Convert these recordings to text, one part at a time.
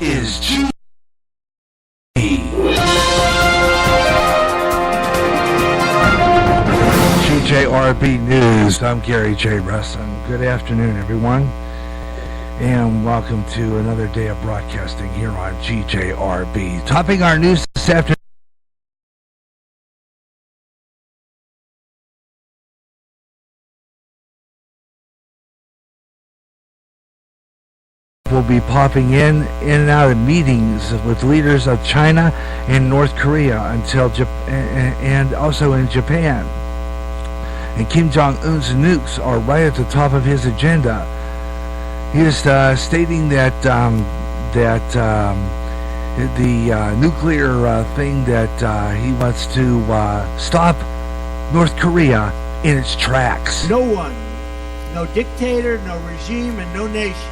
is GJRB News. I'm Gary Russen. Good afternoon, everyone, and welcome to another day of broadcasting here on GJRB. Topping our news this afternoon, will be popping in and out of meetings with leaders of China and North Korea and also in Japan. And Kim Jong-un's nukes are right at the top of his agenda. He is stating that the nuclear thing that he wants to stop North Korea in its tracks. No one, no dictator, no regime, and no nation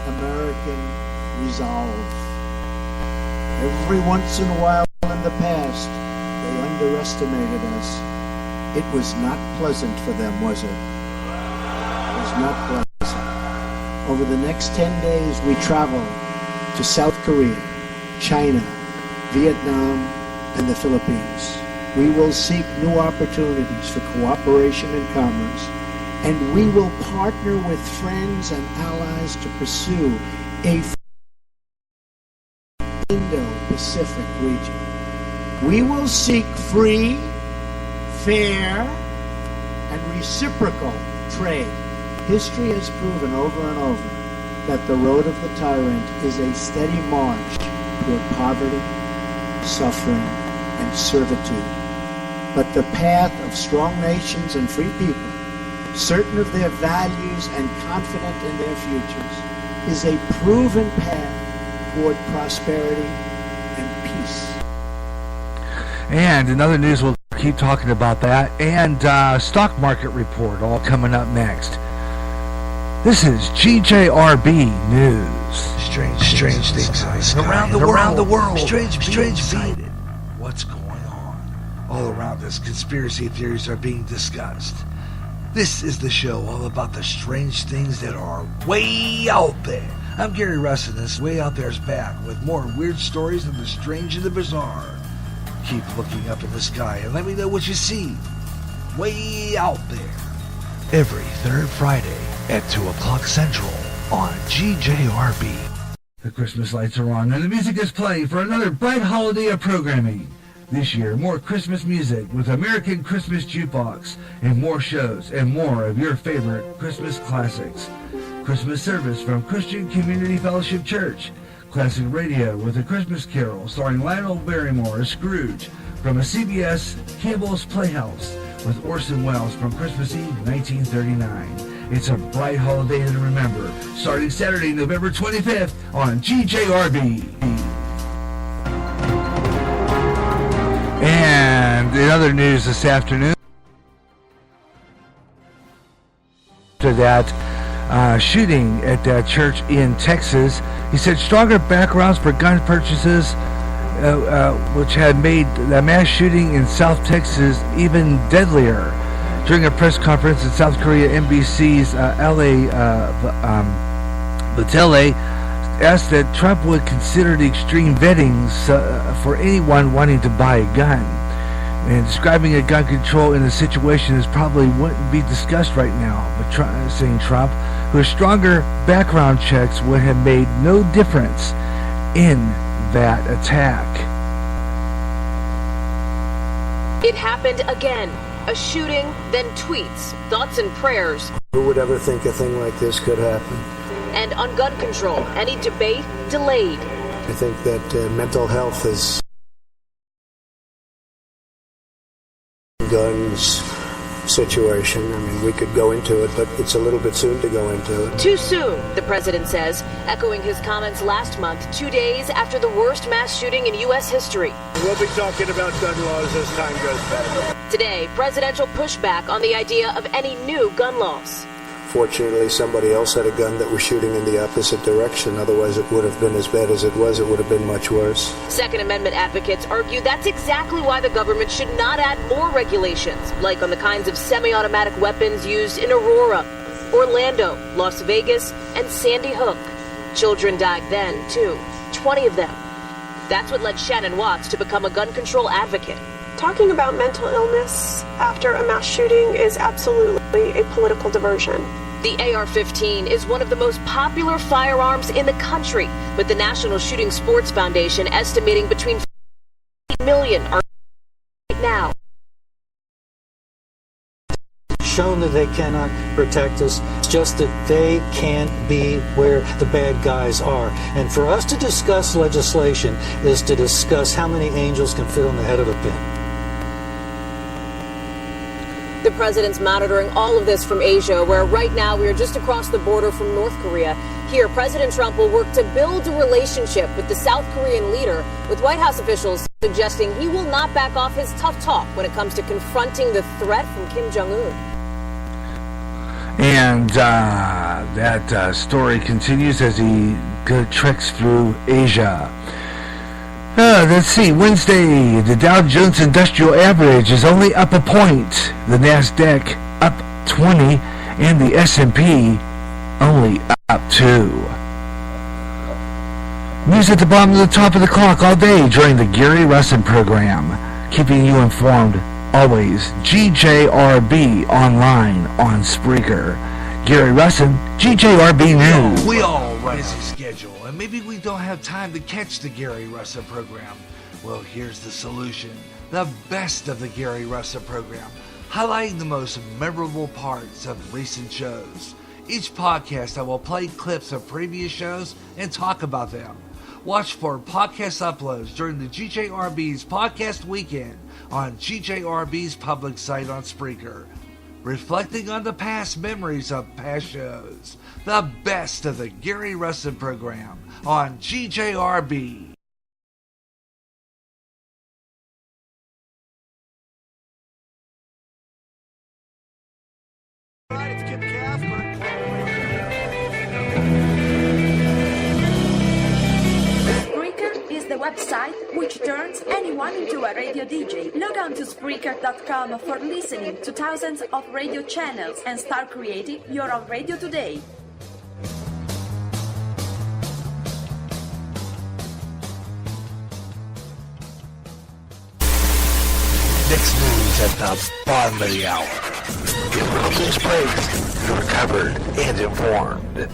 American resolve. Every once in a while in the past, they underestimated us. It was not pleasant for them, was it? It was not pleasant. Over the next 10 days, we travel to South Korea, China, Vietnam, and the Philippines. We will seek new opportunities for cooperation and commerce, and we will partner with friends and allies to pursue a Indo-Pacific region. We will seek free, fair, and reciprocal trade. History has proven over and over that the road of the tyrant is a steady march toward poverty, suffering, and servitude. But the path of strong nations and free people, certain of their values and confident in their futures, is a proven path toward prosperity and peace. And in other news, we'll keep talking about that, and stock market report all coming up next. This is GJRB News. Strange things around the world. Strange being. What's going on? All around us, conspiracy theories are being discussed. This is the show all about the strange things that are way out there. I'm Gary Russen. This Way Out There's back with more weird stories of the strange and the bizarre. Keep looking up in the sky and let me know what you see. Way out there. Every third Friday at 2 o'clock Central on GJRB. The Christmas lights are on and the music is playing for another bright holiday of programming. This year, more Christmas music with American Christmas Jukebox and more shows and more of your favorite Christmas classics. Christmas service from Christian Community Fellowship Church. Classic radio with a Christmas Carol starring Lionel Barrymore as Scrooge from a CBS Campbell's Playhouse with Orson Welles from Christmas Eve 1939. It's a bright holiday to remember, starting Saturday, November 25th on GJRB. And in other news this afternoon, after that shooting at that church in Texas, he said stronger backgrounds for gun purchases, which had made the mass shooting in South Texas even deadlier. During a press conference in South Korea, NBC's L.A. Vitale asked that Trump would consider the extreme vetting for anyone wanting to buy a gun. And describing a gun control in the situation is probably wouldn't be discussed right now. But saying Trump, whose stronger background checks would have made no difference in that attack. It happened again. A shooting, then tweets, thoughts and prayers. Who would ever think a thing like this could happen? And on gun control, any debate delayed. I think that mental health is guns situation. I mean, we could go into it, but it's a little bit soon to go into it. Too soon, the president says, echoing his comments last month, 2 days after the worst mass shooting in U.S. history. We'll be talking about gun laws as time goes by. Today, presidential pushback on the idea of any new gun laws. Fortunately, somebody else had a gun that was shooting in the opposite direction. Otherwise, it would have been as bad as it was. It would have been much worse. Second Amendment advocates argue that's exactly why the government should not add more regulations, like on the kinds of semi-automatic weapons used in Aurora. Orlando, Las Vegas, and Sandy Hook. Children died then, too, 20 of them. That's what led Shannon Watts to become a gun control advocate. Talking about mental illness after a mass shooting is absolutely a political diversion. The AR-15 is one of the most popular firearms in the country, with the National Shooting Sports Foundation estimating between 50 million are right now. Shown that they cannot protect us. It's just that they can't be where the bad guys are. And for us to discuss legislation is to discuss how many angels can fit on the head of a pin. The president's monitoring all of this from Asia, where right now we are just across the border from North Korea. Here, President Trump will work to build a relationship with the South Korean leader, with White House officials suggesting he will not back off his tough talk when it comes to confronting the threat from Kim Jong-un. And that story continues as he treks through Asia. Let's see. Wednesday, the Dow Jones Industrial Average is only up a point. The NASDAQ up 20, and the S&P only up 2. News at the bottom of the top of the clock all day during the Gary Russen program. Keeping you informed always. GJRB online on Spreaker. Gary Russen, GJRB News. We all run a busy schedule, and maybe we don't have time to catch the Gary Russen program. Well, here's the solution. The best of the Gary Russen program, highlighting the most memorable parts of recent shows. Each podcast I will play clips of previous shows and talk about them. Watch for podcast uploads during the GJRB's podcast weekend on GJRB's public site on Spreaker. Reflecting on the past memories of past shows. The best of the Gary Russen program on GJRB. The website which turns anyone into a radio DJ. Log on to Spreaker.com for listening to thousands of radio channels and start creating your own radio today. Next news at the bottom of the hour. Give Russell's praise. You're covered and informed.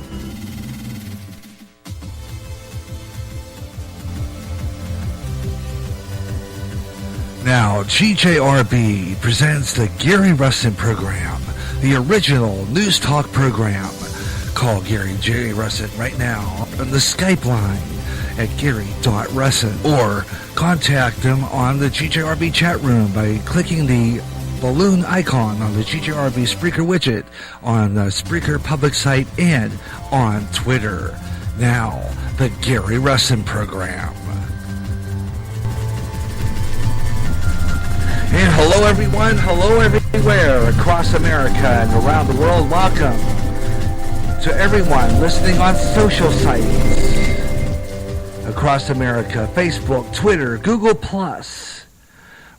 Now, GJRB presents the Gary Russen program, the original news talk program. Call Gary Russen right now on the Skype line at gary.russen or contact him on the GJRB chat room by clicking the balloon icon on the GJRB Spreaker widget on the Spreaker public site and on Twitter. Now, the Gary Russen program. And hello everyone, hello everywhere across America and around the world. Welcome to everyone listening on social sites across America, Facebook, Twitter, Google+.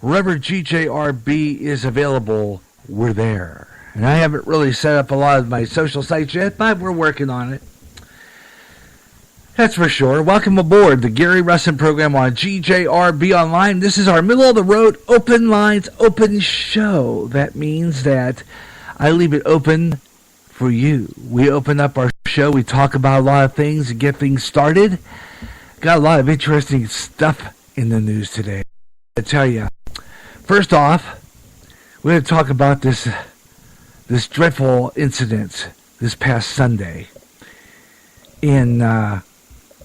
Wherever GJRB is available, we're there. And I haven't really set up a lot of my social sites yet, but we're working on it. That's for sure. Welcome aboard the Gary Russen program on GJRB Online. This is our middle-of-the-road, open lines, open show. That means that I leave it open for you. We open up our show. We talk about a lot of things and get things started. Got a lot of interesting stuff in the news today, I tell you. First off, we're going to talk about this dreadful incident this past Sunday in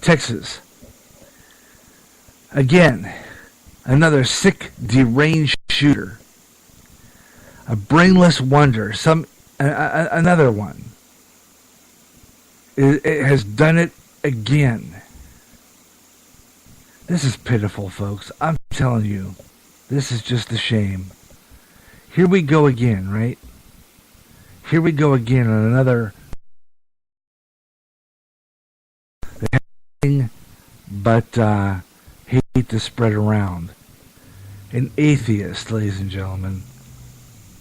Texas. Again, another sick, deranged shooter. A brainless wonder. Another one. It has done it again. This is pitiful, folks. I'm telling you. This is just a shame. Here we go again, right? Here we go again on another but hate to spread around. An atheist, ladies and gentlemen.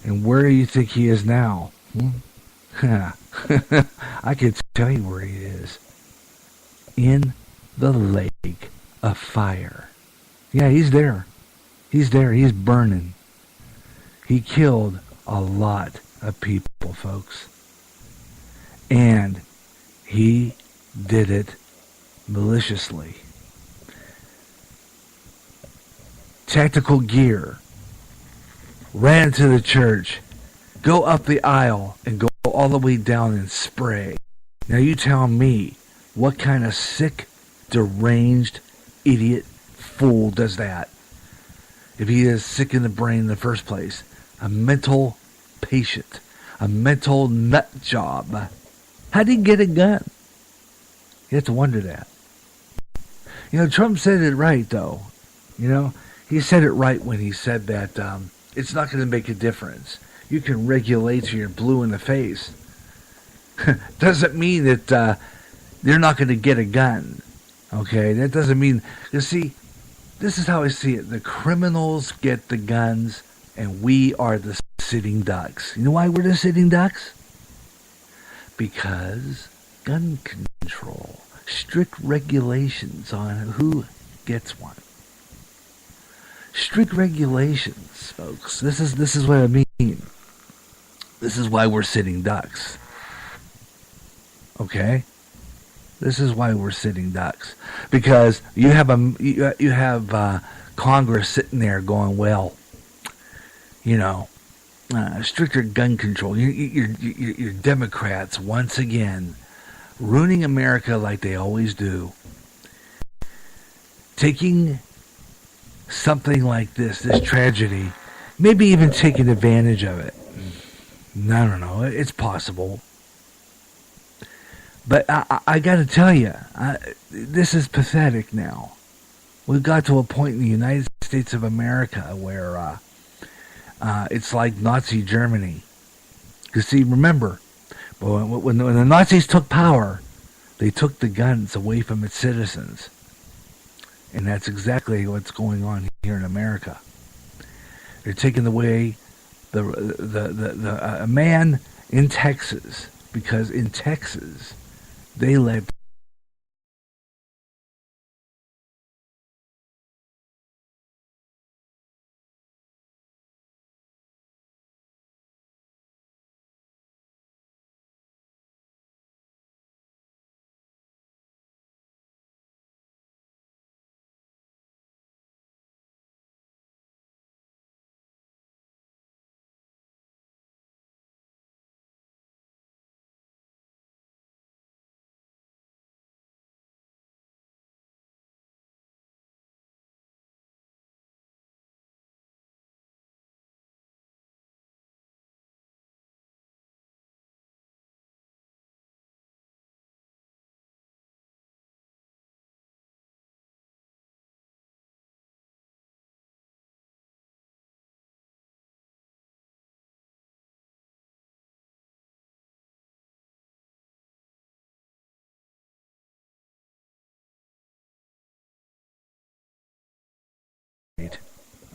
And where do you think he is now? I could tell you where he is. In the lake of fire. Yeah, he's there. He's there. He's burning. He killed a lot of people, folks. And he did it maliciously. Tactical gear. Ran into the church. Go up the aisle and go all the way down and spray. Now you tell me, what kind of sick, deranged, idiot fool does that? If he is sick in the brain in the first place. A mental patient. A mental nut job. How did he get a gun? You have to wonder that. You know, Trump said it right, though. You know, he said it right when he said that it's not going to make a difference. You can regulate till you're blue in the face. Doesn't mean that they're not going to get a gun. Okay? That doesn't mean... You see, this is how I see it. The criminals get the guns, and we are the sitting ducks. You know why we're the sitting ducks? Because gun control. Strict regulations on who gets one. Strict regulations, folks. This is what I mean. This is why we're sitting ducks. Okay? This is why we're sitting ducks. Because you have Congress sitting there going, well, you know, stricter gun control. You're Democrats once again ruining America like they always do. Taking something like this tragedy, maybe even taking advantage of it. I don't know. It's possible. But I got to tell you, this is pathetic now. We've got to a point in the United States of America where it's like Nazi Germany. Because see, remember, when the Nazis took power, they took the guns away from its citizens. And that's exactly what's going on here in America. They're taking away a man in Texas, because in Texas they let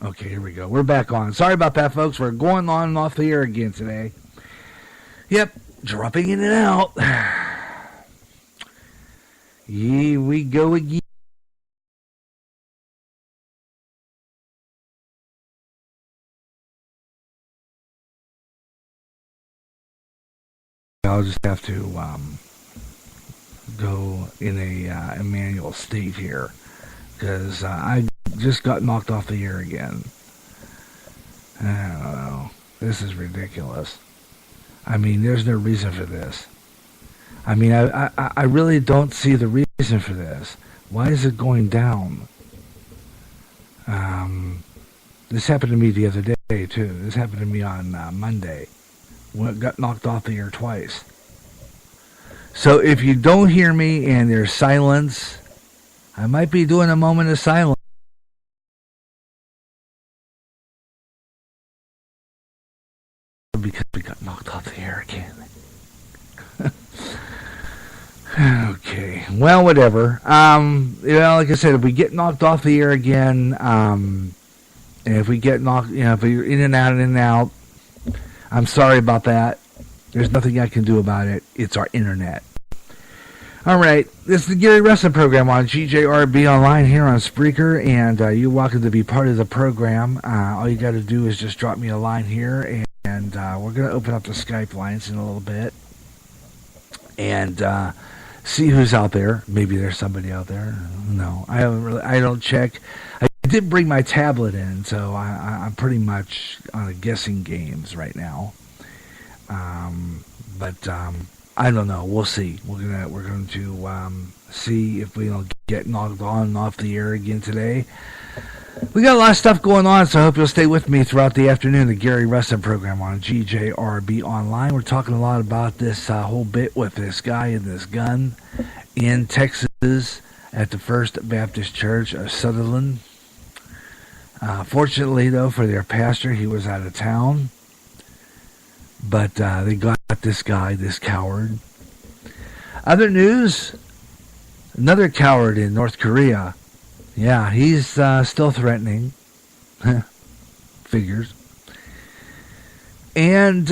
Okay, here we go. We're back on. Sorry about that, folks. We're going on and off the air again today. Yep, dropping in and out. Here we go again. I'll just have to go in a manual state here, because I just got knocked off the air again. I don't know. This is ridiculous. I mean, there's no reason for this. I mean, I really don't see the reason for this. Why is it going down? This happened to me the other day, too. This happened to me on Monday. Got knocked off the air twice. So if you don't hear me and there's silence, I might be doing a moment of silence. Because we got knocked off the air again. Okay. Well, whatever. Like I said, if we get knocked off the air again, and if we get knocked, if you're in and out, I'm sorry about that. There's nothing I can do about it. It's our internet. All right, this is the Gary Russen program on GJRB Online here on Spreaker, and you're welcome to be part of the program. All you got to do is just drop me a line here, and we're going to open up the Skype lines in a little bit and see who's out there. Maybe there's somebody out there. No, I don't check. I did bring my tablet in, so I'm pretty much on a guessing games right now. But I don't know. We'll see. We're going to see if we don't get knocked on and off the air again today. We got a lot of stuff going on, so I hope you'll stay with me throughout the afternoon. The Gary Russen program on GJRB Online. We're talking a lot about this whole bit with this guy and this gun in Texas at the First Baptist Church of Sutherland. Fortunately, though, for their pastor, he was out of town. But they got this guy, this coward. Other news, another coward in North Korea. Yeah, he's still threatening. Figures. And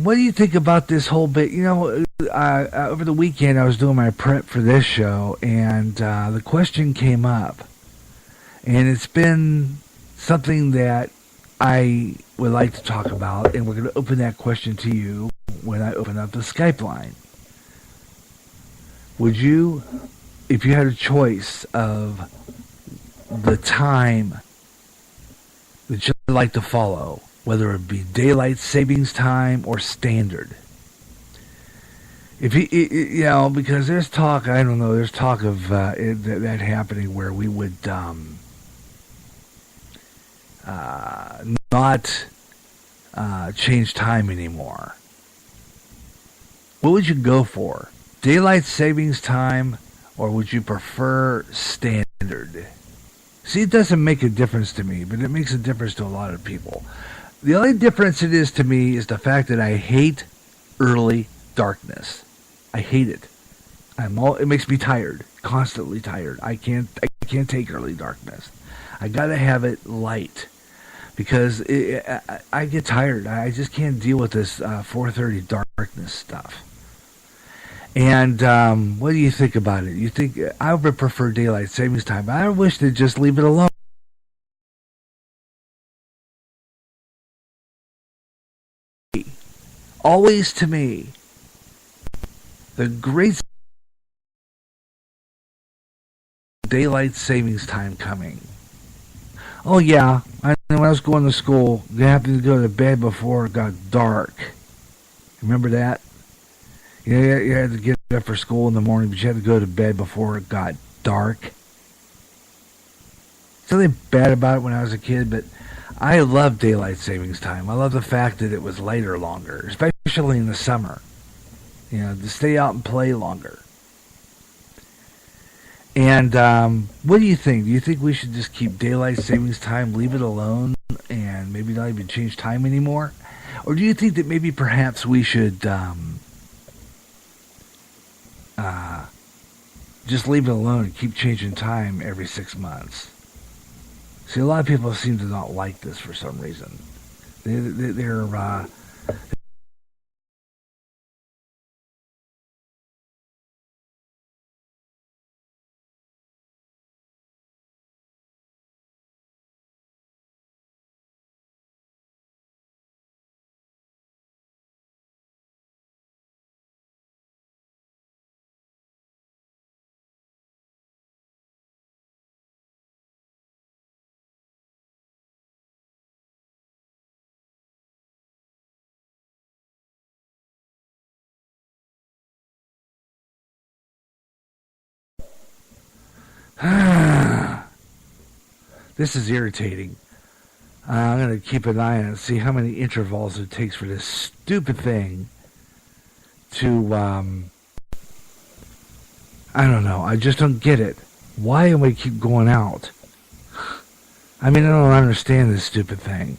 what do you think about this whole bit? You know, over the weekend I was doing my prep for this show, and the question came up. And it's been something that I would like to talk about, and we're going to open that question to you when I open up the Skype line. Would you, if you had a choice of the time that you'd like to follow, whether it be daylight savings time or standard, if you know, because there's talk, I don't know, there's talk of that happening where we would not change time anymore. What would you go for? Daylight savings time, or would you prefer standard? See, it doesn't make a difference to me, but it makes a difference to a lot of people. The only difference it is to me is the fact that I hate early darkness. I hate it. It makes me tired, constantly tired. I can't take early darkness. I gotta have it light. Because I get tired. I just can't deal with this 4:30 darkness stuff. And what do you think about it? You think I would prefer daylight savings time? I wish they'd just leave it alone. Always to me, the great daylight savings time coming. Oh yeah, when I was going to school, you have to go to bed before it got dark. Remember that? Yeah, you had to get up for school in the morning, but you had to go to bed before it got dark. Something bad about it when I was a kid, but I love daylight savings time. I love the fact that it was later longer, especially in the summer. You know, to stay out and play longer. And what do you think? Do you think we should just keep daylight savings time, leave it alone, and maybe not even change time anymore? Or do you think that maybe perhaps we should just leave it alone and keep changing time every 6 months? See, a lot of people seem to not like this for some reason. They're this is irritating. I'm going to keep an eye on it and see how many intervals it takes for this stupid thing to, I don't know. I just don't get it. Why do we keep going out? I mean, I don't understand this stupid thing.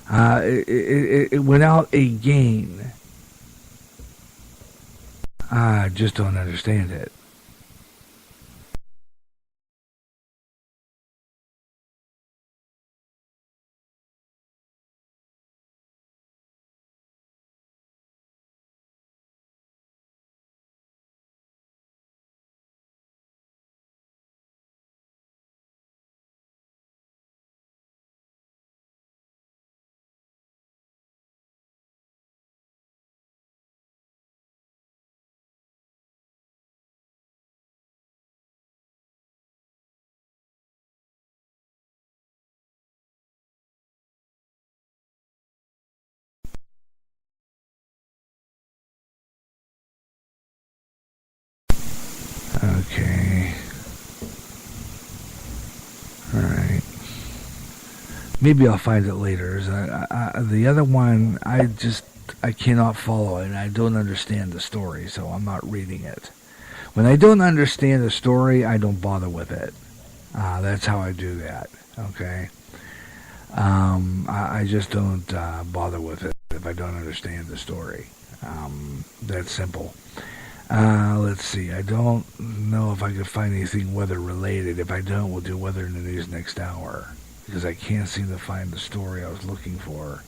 It went out again. I just don't understand it. Okay. All right. Maybe I'll find it later. The other one, I cannot follow it, and I don't understand the story, so I'm not reading it. When I don't understand the story, I don't bother with it. That's how I do that. Okay. I just don't bother with it if I don't understand the story. That's simple. Let's see. I don't know if I can find anything weather related. If I don't, we'll do weather in the news next hour, because I can't seem to find the story I was looking for.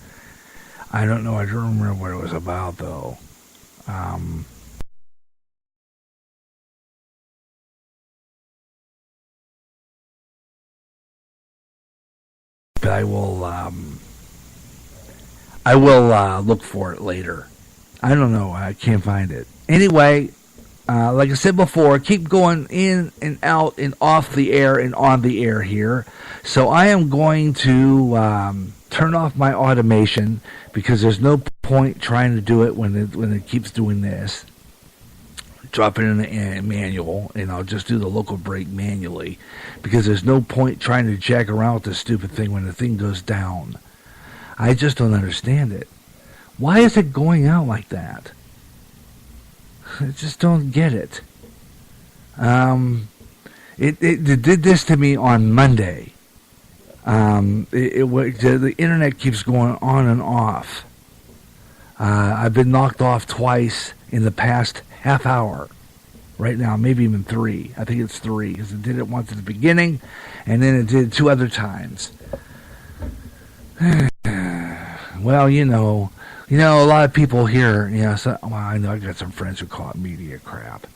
I don't know. I don't remember what it was about, though. But I will look for it later. I don't know. I can't find it. Anyway, like I said before, keep going in and out and off the air and on the air here. So I am going to turn off my automation, because there's no point trying to do it when it keeps doing this. Drop it in the manual, and I'll just do the local break manually, because there's no point trying to jack around with this stupid thing when the thing goes down. I just don't understand it. Why is it going out like that? I just don't get it. It did this to me on Monday. The internet keeps going on and off. I've been knocked off twice in the past half hour. Right now, maybe even 3. I think it's 3, because it did it once at the beginning, and then it did 2 other times. Well, you know, a lot of people here, I know I got some friends who call it media crap.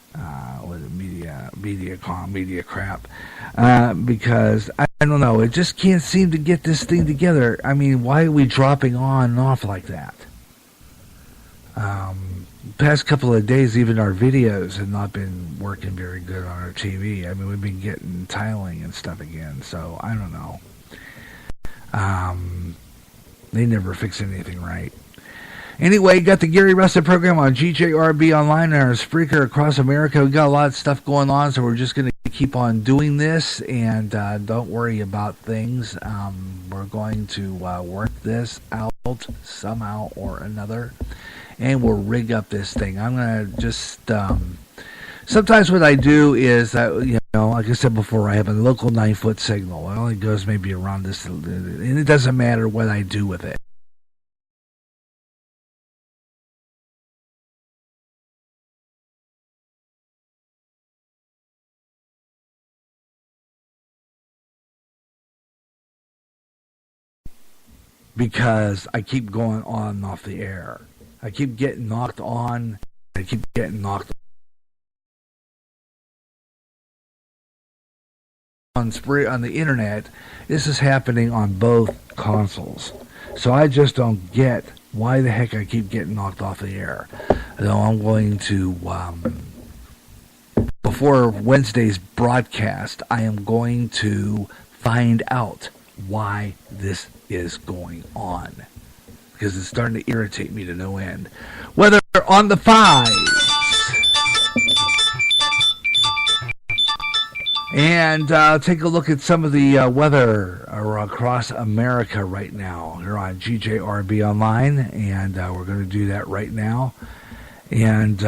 Media crap. Because, I don't know, it just can't seem to get this thing together. I mean, why are we dropping on and off like that? Past couple of days, even our videos have not been working very good on our TV. I mean, we've been getting tiling and stuff again, so I don't know. They never fix anything right. Anyway, got the Gary Russen program on GJRB online and our Spreaker across America. We got a lot of stuff going on, so we're just going to keep on doing this, and don't worry about things. We're going to work this out somehow or another, and we'll rig up this thing. I'm going to just... sometimes what I do is, like I said before, I have a local 9-foot signal. It only goes maybe around this, and it doesn't matter what I do with it. Because I keep going on and off the air. I keep getting knocked on. I keep getting knocked on the internet. This is happening on both consoles. So I just don't get why the heck I keep getting knocked off the air. So I'm going to, before Wednesday's broadcast, I am going to find out why this is going on, because it's starting to irritate me to no end. Weather on the 5s, and take a look at some of the weather across America right now. You're on GJRB online, and we're going to do that right now. And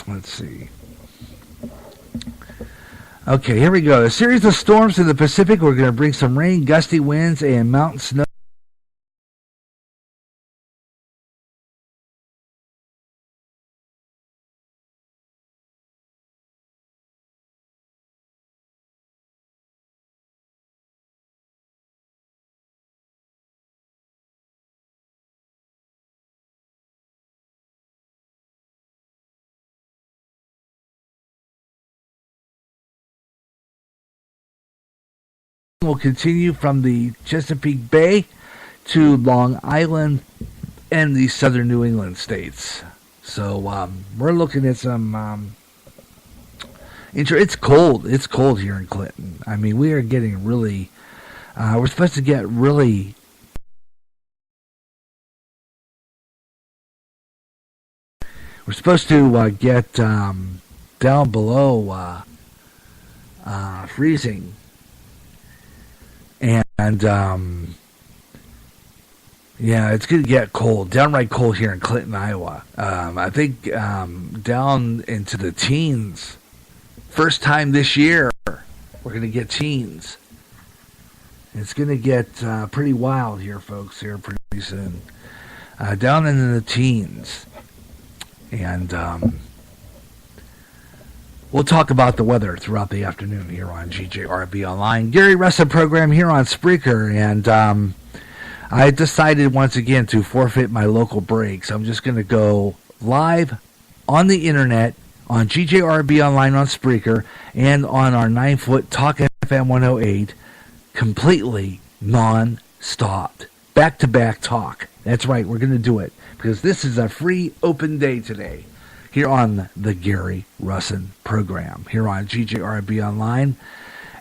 let's see. Okay, here we go. A series of storms in the Pacific. We're going to bring some rain, gusty winds, and mountain snow. Will continue from the Chesapeake Bay to Long Island and the southern New England states. So we're looking at some it's cold. It's cold here in Clinton. I mean, we are getting really we're supposed to get really We're supposed to get down below freezing. And yeah, it's going to get cold, downright cold here in Clinton, Iowa. I think down into the teens. First time this year, we're going to get teens. It's going to get pretty wild here, folks, here pretty soon. Down into the teens. And we'll talk about the weather throughout the afternoon here on GJRB Online. Gary Russen program here on Spreaker. And I decided once again to forfeit my local breaks. I'm just going to go live on the internet on GJRB Online on Spreaker and on our 9-foot Talk FM 108, completely non-stopped, back-to-back talk. That's right, we're going to do it because this is a free open day today here on the Gary Russen program here on GJRB Online.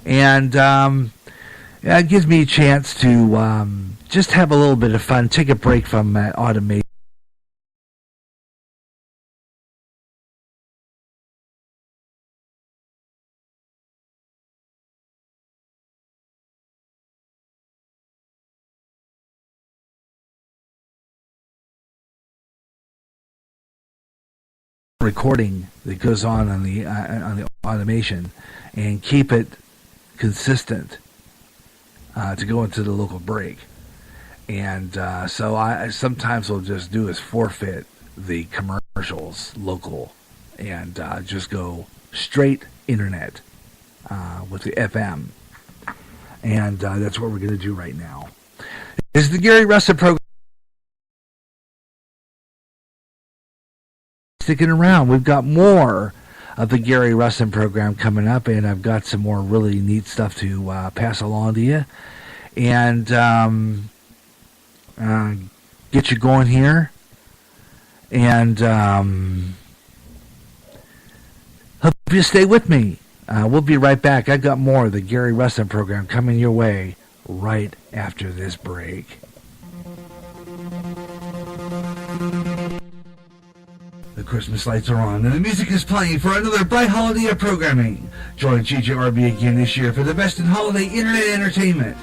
And it gives me a chance to just have a little bit of fun, take a break from automation. Recording that goes on the automation and keep it consistent to go into the local break. And so I sometimes will just do is forfeit the commercials local and just go straight internet with the FM. And that's what we're going to do right now. This is the Gary Russen program. Sticking around, we've got more of the Gary Russen program coming up, and I've got some more really neat stuff to pass along to you and get you going here. And hope you stay with me. We'll be right back. I got more of the Gary Russen program coming your way right after this break. The Christmas lights are on, and the music is playing for another bright holiday of programming. Join GJRB again this year for the best in holiday internet entertainment.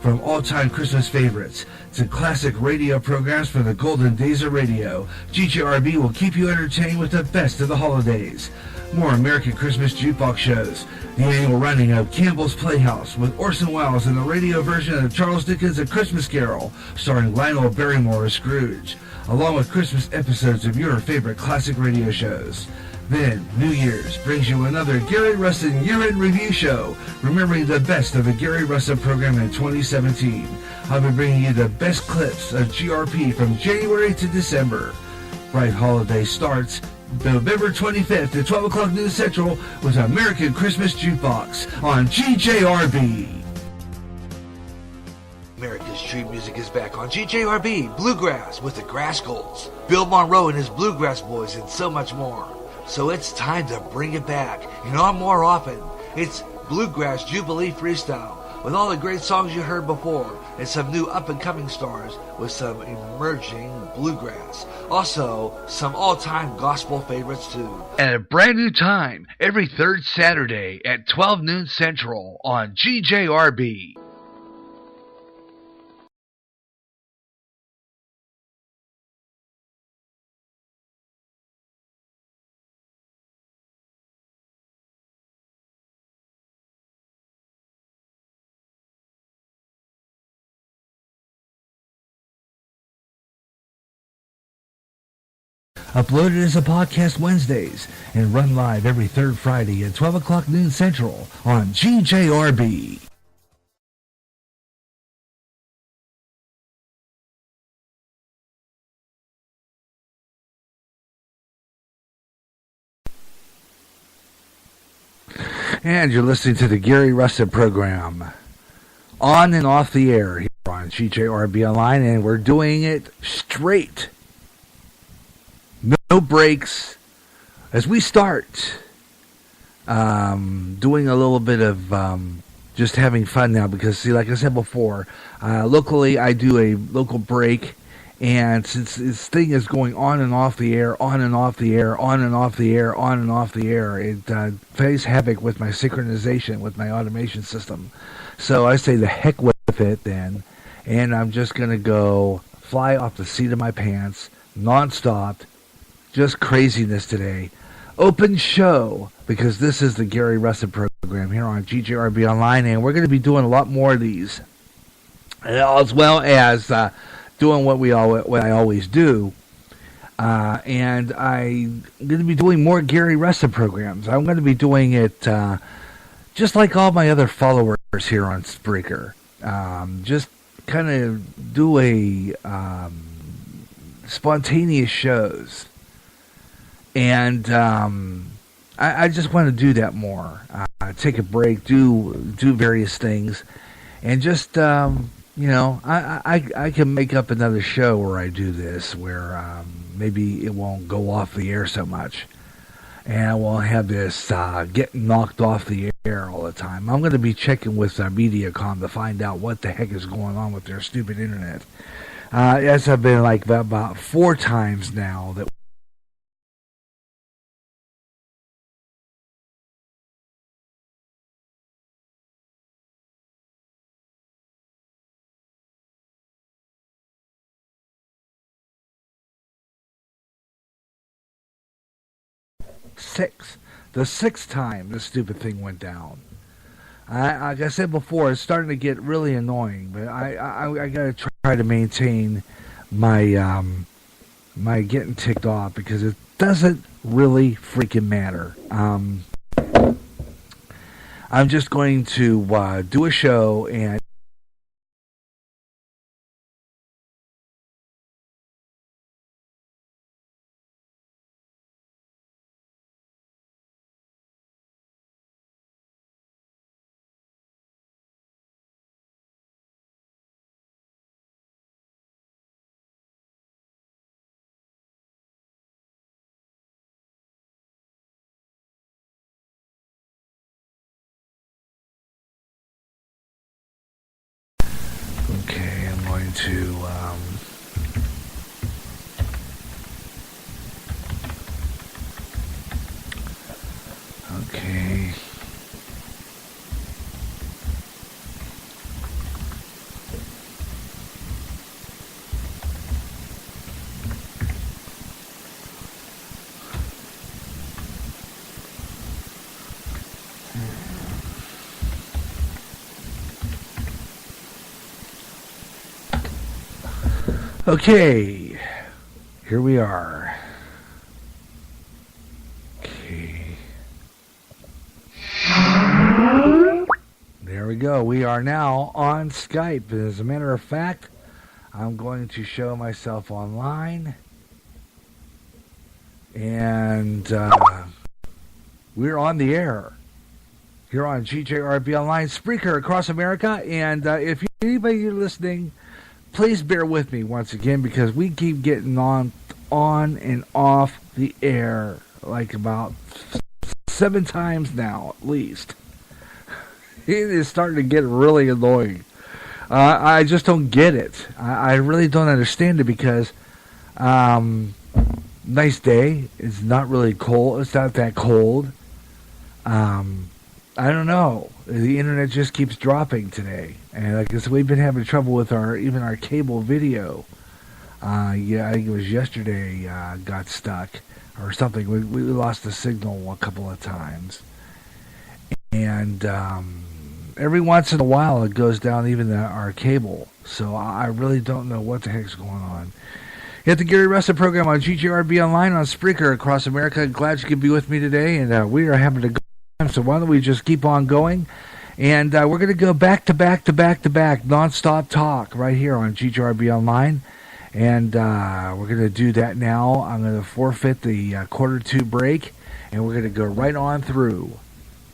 From all-time Christmas favorites to classic radio programs for the golden days of radio, GJRB will keep you entertained with the best of the holidays. More American Christmas jukebox shows, the annual running of Campbell's Playhouse with Orson Welles and the radio version of Charles Dickens' A Christmas Carol, starring Lionel Barrymore as Scrooge, along with Christmas episodes of your favorite classic radio shows. Then, New Year's brings you another Gary Russen year-end review show, remembering the best of the Gary Russen program in 2017. I'll be bringing you the best clips of GRP from January to December. Bright Holiday starts November 25th at 12 o'clock noon Central with American Christmas Jukebox on GJRB. America's street music is back on GJRB, Bluegrass with the Grasskulls, Bill Monroe and his Bluegrass Boys, and so much more. So it's time to bring it back, and on more often. It's Bluegrass Jubilee Freestyle, with all the great songs you heard before, and some new up-and-coming stars with some emerging bluegrass. Also, some all-time gospel favorites too. At a brand new time, every third Saturday at 12 noon Central on GJRB. Uploaded as a podcast Wednesdays and run live every third Friday at 12 o'clock noon Central on GJRB. And you're listening to the Gary Russen program on and off the air here on GJRB Online, and we're doing it straight. No breaks as we start doing a little bit of just having fun now because, see, like I said before, locally I do a local break And since this thing is going on and off the air, on and off the air, on and off the air, on and off the air, it plays havoc with my synchronization, with my automation system. So I say the heck with it then, and I'm just going to go fly off the seat of my pants, non-stop, just craziness today. Open show, because this is the Gary Russen program here on GJRB Online, and we're going to be doing a lot more of these, as well as doing what I always do. And I'm going to be doing more Gary Russen programs. I'm going to be doing it just like all my other followers here on Spreaker. Just kind of do a spontaneous shows. And I just want to do that more. Take a break, do various things, and just I can make up another show where I do this, where maybe it won't go off the air so much, and I won't have this getting knocked off the air all the time. I'm going to be checking with Mediacom to find out what the heck is going on with their stupid internet. As I've been like about 4 times now that. The sixth time this stupid thing went down. Like I said before, it's starting to get really annoying, but I gotta try to maintain my my getting ticked off, because it doesn't really freaking matter. I'm just going to do a show and. Okay, I'm going to okay. Okay, here we are. Okay. There we go. We are now on Skype. As a matter of fact, I'm going to show myself online. And we're on the air here on GJRB Online, Spreaker across America. And if anybody are listening, please bear with me once again, because we keep getting on and off the air like about 7 times now, at least. It is starting to get really annoying. I just don't get it. I really don't understand it, because nice day. It's not really cold. It's not that cold. I don't know. The internet just keeps dropping today, and I guess we've been having trouble with our cable video. Yeah, I think it was yesterday got stuck or something. We lost the signal a couple of times, and every once in a while it goes down even our cable. So I really don't know what the heck's going on. You have the Gary Russen program on GJRB Online on Spreaker across America. Glad you could be with me today, and we are having a good time. So why don't we just keep on going? And we're going to go back to back to back to back, non-stop talk right here on GJRB Online. And we're going to do that now. I'm going to forfeit the quarter-2 break, and we're going to go right on through,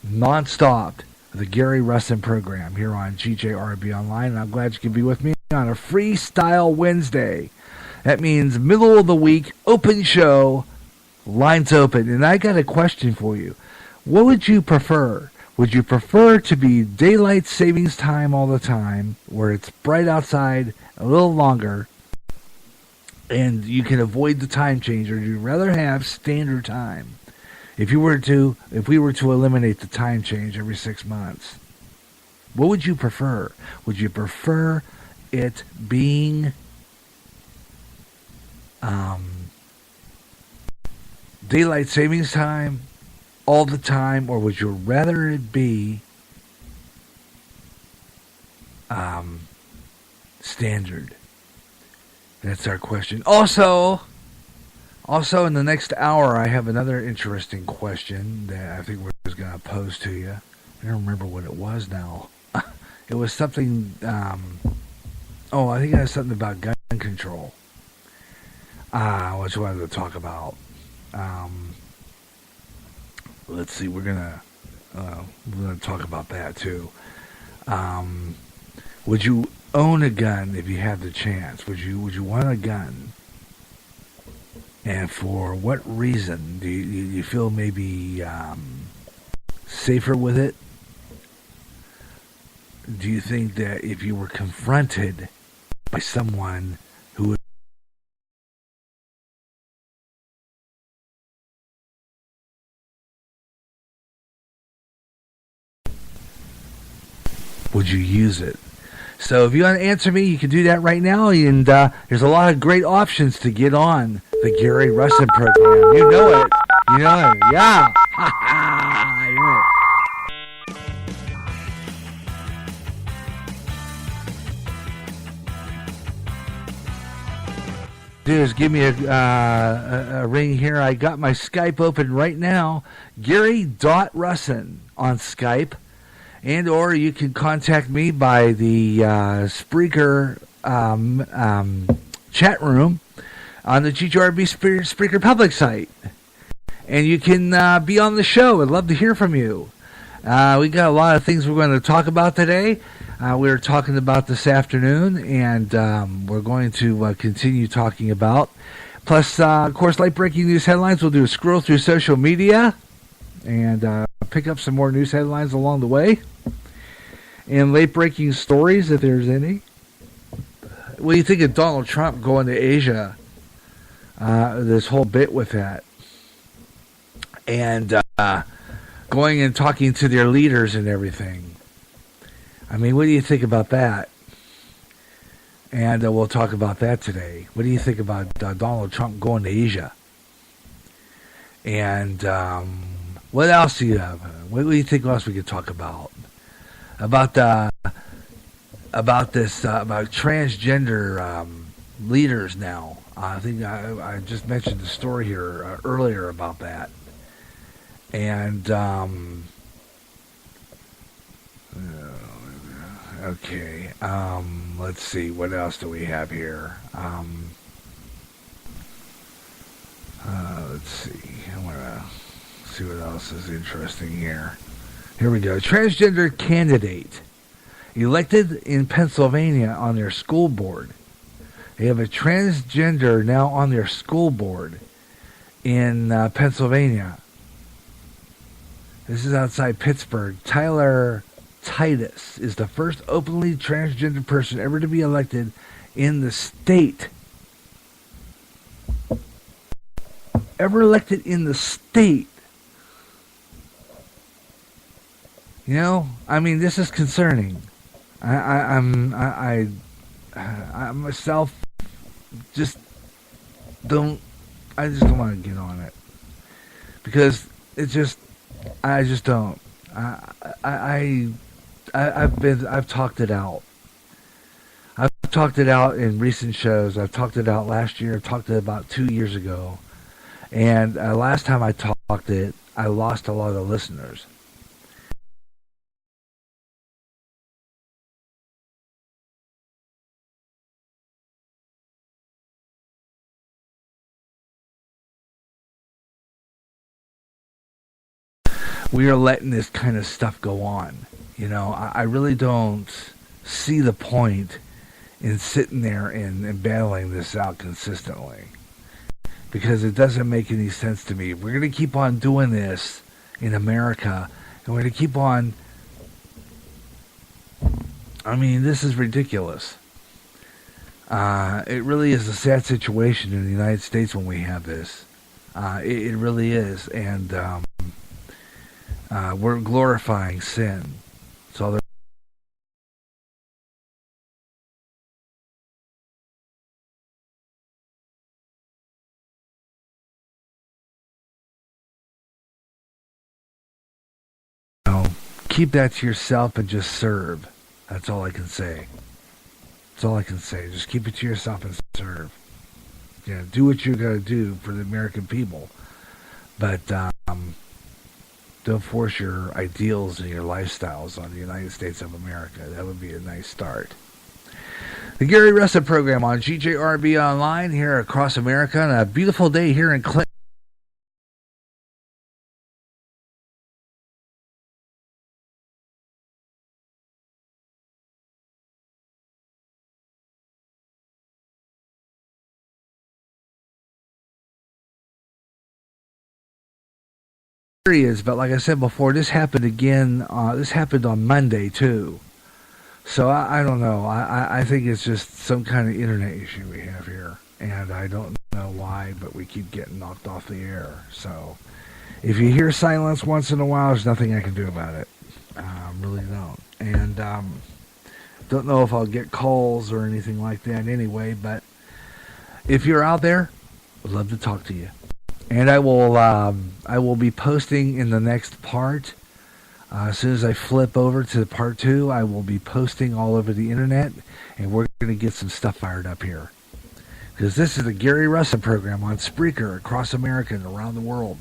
non-stop, the Gary Russen program here on GJRB Online. And I'm glad you could be with me on a Freestyle Wednesday. That means middle of the week, open show, lines open. And I got a question for you. What would you prefer? Would you prefer to be daylight savings time all the time, where it's bright outside a little longer, and you can avoid the time change, or you'd rather have standard time. If we were to eliminate the time change every 6 months, what would you prefer? Would you prefer it being daylight savings time all the time, or would you rather it be standard? That's our question. Also, in the next hour, I have another interesting question that I think we're just going to pose to you. I don't remember what it was now. It was something, I think it was something about gun control, which I wanted to talk about. Let's see, we're gonna talk about that too. Would you own a gun if you had the chance? Would you want a gun? And for what reason? Do you feel maybe safer with it? Do you think that if you were confronted by someone who would you use it? So if you want to answer me, you can do that right now. And there's a lot of great options to get on the Gary Russen program. You know it. Yeah. I know it. Do is give me a ring here. I got my Skype open right now. Gary.Russen on Skype. And or you can contact me by the Spreaker chat room on the GJRB Spreaker public site. And you can be on the show. I'd love to hear from you. We got a lot of things we're going to talk about today. We were talking about this afternoon, and we're going to continue talking about. Plus, of course, late-breaking news headlines. We'll do a scroll through social media and pick up some more news headlines along the way. And late-breaking stories, if there's any. What do you think of Donald Trump going to Asia? This whole bit with that. And going and talking to their leaders and everything. I mean, what do you think about that? And we'll talk about that today. What do you think about Donald Trump going to Asia? And what else do you have? What do you think else we could talk about? About transgender leaders now. I think I just mentioned the story here earlier about that. And okay, let's see, what else do we have here? Let's see. I want to see what else is interesting here. Here we go. Transgender candidate elected in Pennsylvania on their school board. They have a transgender now on their school board in Pennsylvania. This is outside Pittsburgh. Tyler Titus is the first openly transgender person ever to be elected in the state. Ever elected in the state. You know, I mean, this is concerning. I myself just don't. I just don't want to get on it because it just. I just don't. I've talked it out. I've talked it out in recent shows. I've talked it out last year. I've talked it about 2 years ago. And last time I talked it, I lost a lot of listeners. We are letting this kind of stuff go on. You know, I really don't see the point in sitting there and battling this out consistently. Because it doesn't make any sense to me. We're going to keep on doing this in America. And we're going to keep on... I mean, this is ridiculous. It really is a sad situation in the United States when we have this. It really is, and we're glorifying sin. So there. Keep that to yourself and just serve. That's all I can say. That's all I can say. Just keep it to yourself and serve. Yeah, do what you got to do for the American people, but don't force your ideals and your lifestyles on the United States of America. That would be a nice start. The Gary Russen program on GJRB Online here across America on a beautiful day here in Clinton. But like I said before, this happened again. This happened on Monday too. So I don't know. I think it's just some kind of internet issue we have here, and I don't know why, but we keep getting knocked off the air. So if you hear silence once in a while, there's nothing I can do about it. Really don't. And don't know if I'll get calls or anything like that anyway. But if you're out there, I'd love to talk to you. And I will be posting in the next part. As soon as I flip over to part 2, I will be posting all over the internet, and we're going to get some stuff fired up here. Because this is the Gary Russen program on Spreaker across America and around the world,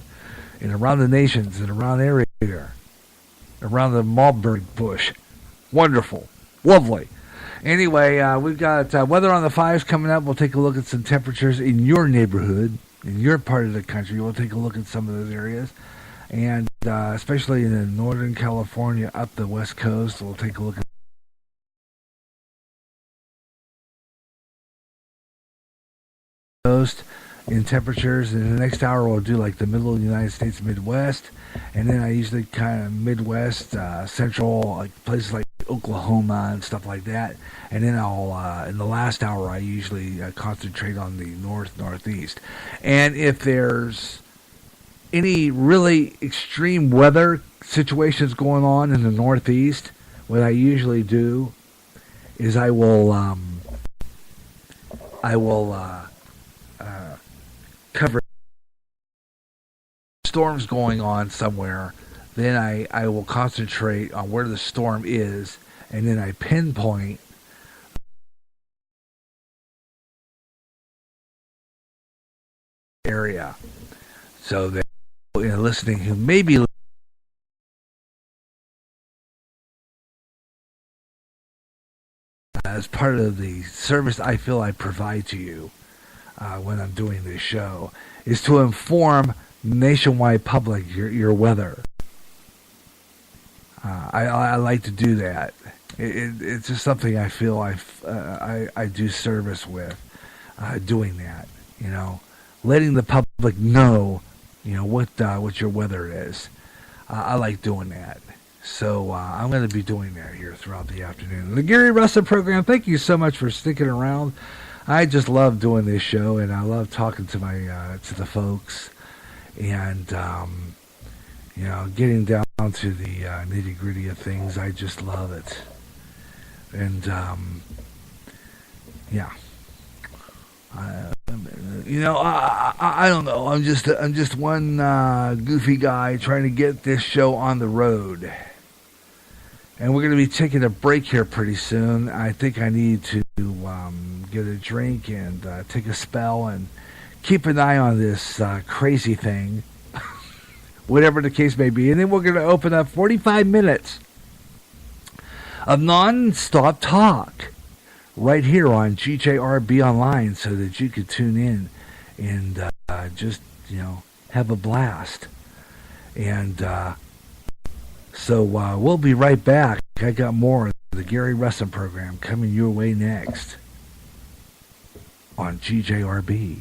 and around the nations, and around area, around the mulberry bush. Wonderful. Lovely. Anyway, we've got weather on the 5s coming up. We'll take a look at some temperatures in your neighborhood. In your part of the country, we'll take a look at some of those areas, and especially in Northern California, up the West Coast, we'll take a look at the coast in temperatures. In the next hour, we'll do like the middle of the United States, Midwest, and then I usually kind of Midwest, Central, like places like Oklahoma and stuff like that. And then I'll, in the last hour, I usually concentrate on the Northeast. And if there's any really extreme weather situations going on in the Northeast, what I usually do is I will cover storms going on somewhere. Then I will concentrate on where the storm is, and then I pinpoint area. So that listening who may be as part of the service I feel I provide to you when I'm doing this show is to inform nationwide public your weather. I like to do that. It's just something I feel I do service with, doing that. Letting the public know, what your weather is. I like doing that. So I'm going to be doing that here throughout the afternoon. The Gary Russen program. Thank you so much for sticking around. I just love doing this show, and I love talking to to the folks, and getting down to the nitty-gritty of things. I just love it. And I don't know. I'm just one goofy guy trying to get this show on the road. And we're going to be taking a break here pretty soon. I think I need to get a drink and take a spell and keep an eye on this crazy thing, whatever the case may be. And then we're going to open up 45 minutes of non-stop talk right here on GJRB Online so that you can tune in and just, have a blast. And so we'll be right back. I got more of the Gary Russen program coming your way next on GJRB.